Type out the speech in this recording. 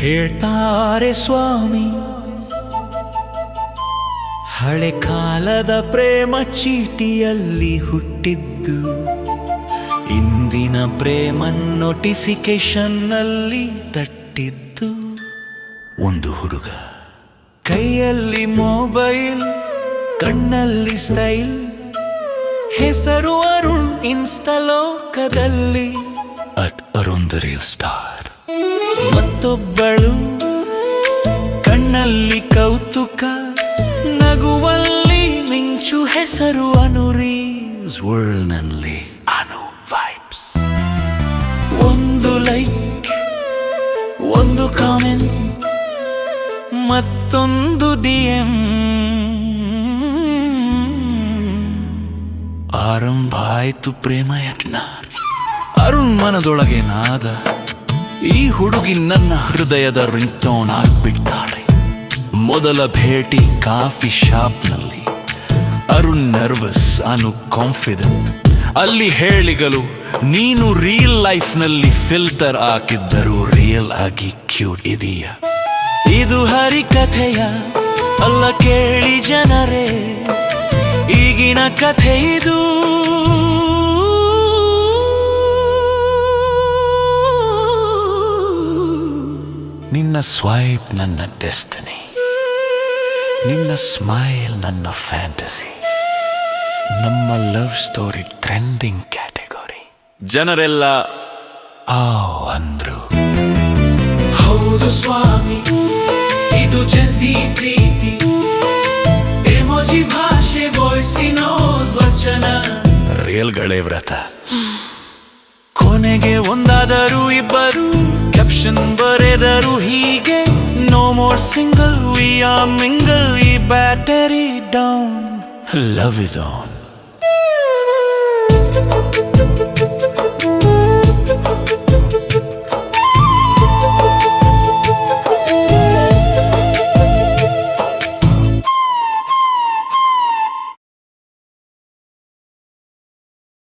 ಹೇಳ್ತಾರೆ ಸ್ವಾಮಿ, ಹಳೆ ಕಾಲದ ಪ್ರೇಮ ಚೀಟಿಯಲ್ಲಿ ಹುಟ್ಟಿದ್ದು ಇಂದಿನ ಪ್ರೇಮ ನೋಟಿಫಿಕೇಶನ್ನಲ್ಲಿ ತಟ್ಟಿದ್ದು. ಒಂದು ಹುಡುಗ ಕೈಯಲ್ಲಿ ಮೊಬೈಲ್, ಕಣ್ಣಲ್ಲಿ ಸ್ಟೈಲ್, ಹೆಸರು ಅರುಣ್, ಇನ್ಸ್ಟಲೋಕದಲ್ಲಿ ಅರುಣ್ ದ ರೀಲ್ ಸ್ಟಾರ್. ಮತ್ತೊಬ್ಬಳು ಕಣ್ಣಲ್ಲಿ ಕೌತುಕ, ನಗುವಲ್ಲಿ ಮಿಂಚು, ಹೆಸರು ಅನು. ರೀಲ್ಸ್ ವರ್ಲ್ಡ್ ನಲ್ಲಿ ಅನು ವೈಬ್ಸ್. ಒಂದು ಲೈಕ್, ಒಂದು ಕಾಮೆಂಟ್, ಮತ್ತೊಂದು DM. ಆರಂಭ ಆಯ್ತು ಪ್ರೇಮ ಯಜ್ಞ. ಅರುಣ್ ಮನದೊಳಗೆ ನಾದ, ಈ ಹುಡುಗಿ ನನ್ನ ಹೃದಯದ ರಿಂಗ್ಟೋನ್ ಆಗ್ಬಿಟ್ಟಾಳೆ. ಮೊದಲ ಭೇಟಿ ಕಾಫಿ ಶಾಪ್ನಲ್ಲಿ, ಅರುಣ್ ನರ್ವಸ್, ಅನು ಕಾನ್ಫಿಡೆಂಟ್. ಅಲ್ಲಿ ಹೇಳಿಗಲು, ನೀನು ರಿಯಲ್ ಲೈಫ್ನಲ್ಲಿ ಫಿಲ್ಟರ್ ಹಾಕಿದ್ದರೂ ರಿಯಲ್ ಆಗಿ ಕ್ಯೂಟ್ ಇದೀಯ. ಇದು ಹರಿಕಥೆಯ ಅಲ್ಲ ಕೇಳಿ ಜನರೇ, ಈಗಿನ ಕಥೆ ಇದು. ನಿನ್ನ ಸ್ವೈಪ್ ನನ್ನ ಡೆಸ್ಟಿನಿ, ನಿನ್ನ ಸ್ಮೈಲ್ ನನ್ನ ಫ್ಯಾಂಟಸಿ. ನಮ್ಮ ಲವ್ ಸ್ಟೋರಿ ಟ್ರೆಂಡಿಂಗ್ ಕ್ಯಾಟಗರಿ. ಜನರೆಲ್ಲ ಅಂದ್ರು. ಹೌದು ಸ್ವಾಮಿ, ಇದು ಜೆನ್ಸಿ ಪ್ರೀತಿ, ಎಮೋಜಿ ಭಾಷೆ, ವಾಯ್ಸಿನ ವಚನ, ರಿಯಲ್ಗಳೇ ವ್ರತ. ಕೊನೆಗೆ ಒಂದಾದರೂ ಇಬ್ಬರು ಕ್ಯಾಪ್ಷನ್ ಬರೆದರು ಹೀಗೆ, no more single, we are mingle, ಈ battery down, love is on.